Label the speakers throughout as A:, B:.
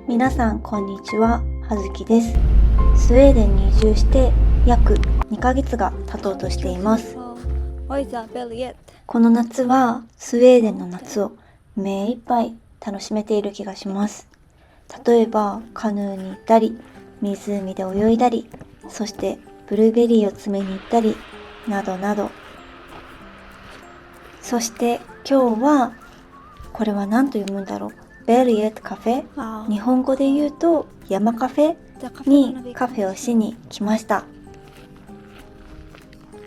A: 皆さんこんにちは、はずきです。スウェーデンに移住して約2ヶ月が経とうとしています。この夏はスウェーデンの夏を目いっぱい楽しめている気がします。例えばカヌーに行ったり、湖で泳いだり、そしてブルーベリーを詰めに行ったり、などなど。そして今日は、これは何と読むんだろう。ベリエットカフェ、日本語で言うと山カフェにカフェをしに来ました。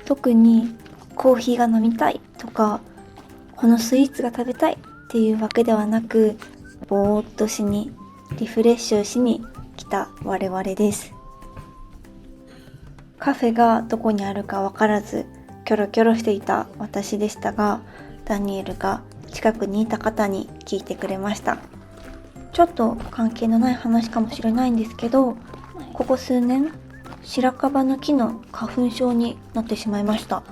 A: 特にコーヒーが飲みたいとか、このスイーツが食べたいっていうわけではなく、ぼーっとしにリフレッシュしに来た我々です。カフェがどこにあるかわからずキョロキョロしていた私でしたが、ダニエルが近くにいた方に聞いてくれました。ちょっと関係のない話かもしれないんですけど、ここ数年白樺の木の花粉症になってしまいました。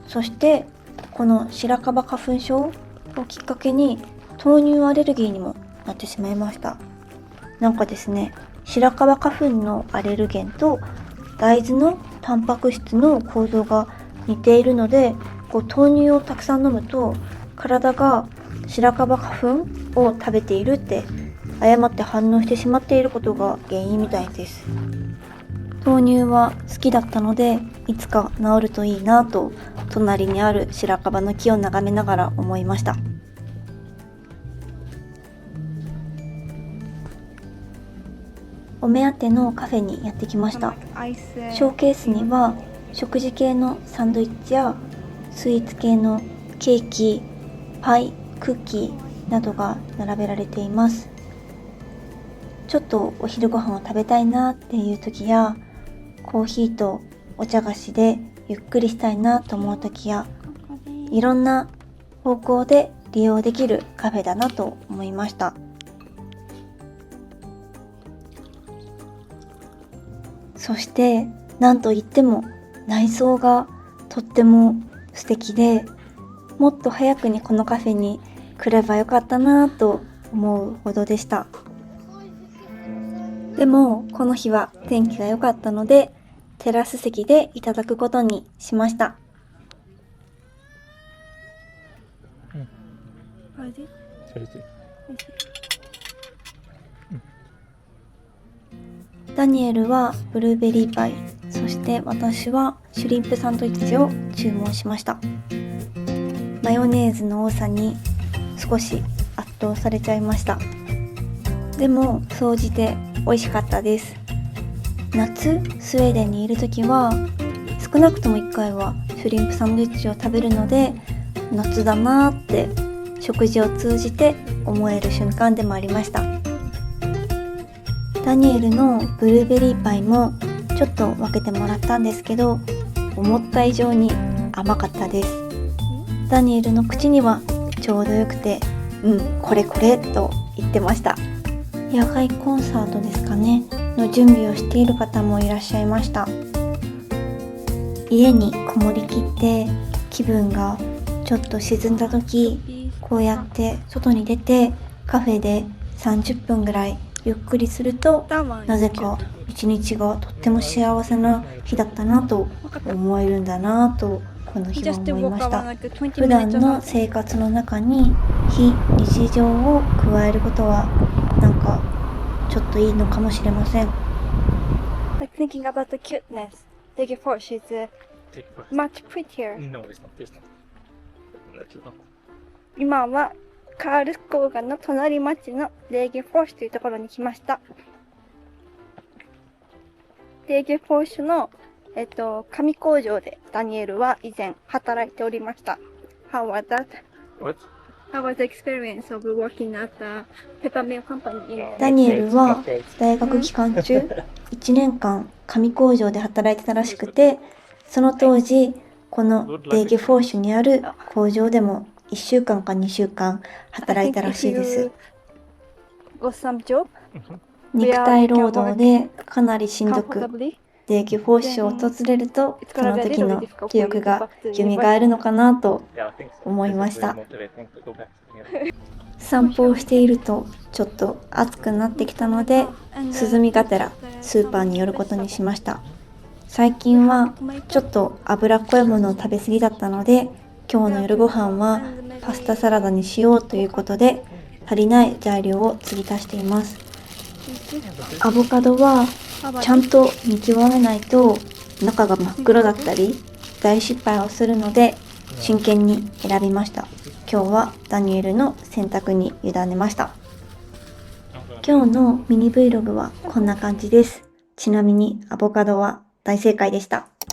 A: そしてこの白樺花粉症をきっかけに豆乳アレルギーにもなってしまいました。なんかですね、白樺花粉のアレルゲンと大豆のタンパク質の構造が似ているので、豆乳をたくさん飲むと体が白樺花粉を食べているって誤って反応してしまっていることが原因みたいです。豆乳は好きだったので、いつか治るといいなと隣にある白樺の木を眺めながら思いました。お目当てのカフェにやってきました。ショーケースには食事系のサンドイッチやスイーツ系のケーキ、パイ、クッキーなどが並べられています。ちょっとお昼ご飯を食べたいなっていう時や、コーヒーとお茶菓子でゆっくりしたいなと思う時や、いろんな方向で利用できるカフェだなと思いました。そしてなんといっても内装がとっても素敵で、もっと早くにこのカフェに来ればよかったなと思うほどでした。でもこの日は天気が良かったので、テラス席でいただくことにしました。ダニエルはブルーベリーパイ、そして私はシュリンプサンドイッチを注文しました。マヨネーズの多さに少し圧倒されちゃいました。でも総じて美味しかったです。夏スウェーデンにいるときは少なくとも1回はシュリンプサンドイッチを食べるので、夏だなーって食事を通じて思える瞬間でもありました。ダニエルのブルーベリーパイもちょっと分けてもらったんですけど、思った以上に甘かったです。ダニエルの口にはちょうどよくて、これこれと言ってました。野外コンサートですかねの準備をしている方もいらっしゃいました。家にこもりきって気分がちょっと沈んだ時、こうやって外に出てカフェで30分ぐらいゆっくりすると、なぜか一日がとっても幸せな日だったなと思えるんだなとこの日は思いました。普段の生活の中に非日常を加えることはなんかちょっといいのかもしれません。Like thinking about the cuteness, Degerfors is much prettier.
B: No, it's not. It's not.
A: 今はカールスコーガの隣町のデーゲフォーシュというところに来ました。デーゲフォーシュの、紙工場でダニエルは以前働いておりました。How was that?
B: What?
A: How was the experience of working at the peppermill company? ダニエルは大学期間中1年間紙工場で働いてたらしくて、その当時このデーゲフォーシュにある工場でも1週間か2週間働いたらしいです。肉体労働でかなりしんどく、デーキフォーシュを訪れると、その時の記憶が蘇るのかなと
B: Yeah, I think so.
A: 思い
B: This
A: ま
B: is
A: し
B: really
A: た。
B: motivating to go back here.
A: 散歩をしているとちょっと暑くなってきたので、涼みがてらスーパーに寄ることにしました。最近はちょっと脂っこいものを食べ過ぎだったので、今日の夜ご飯はパスタサラダにしようということで、足りない材料を継ぎ足しています。アボカドはちゃんと見極めないと中が真っ黒だったり大失敗をするので、真剣に選びました。今日はダニエルの選択に委ねました。今日のミニ Vlog はこんな感じです。ちなみにアボカドは大正解でした。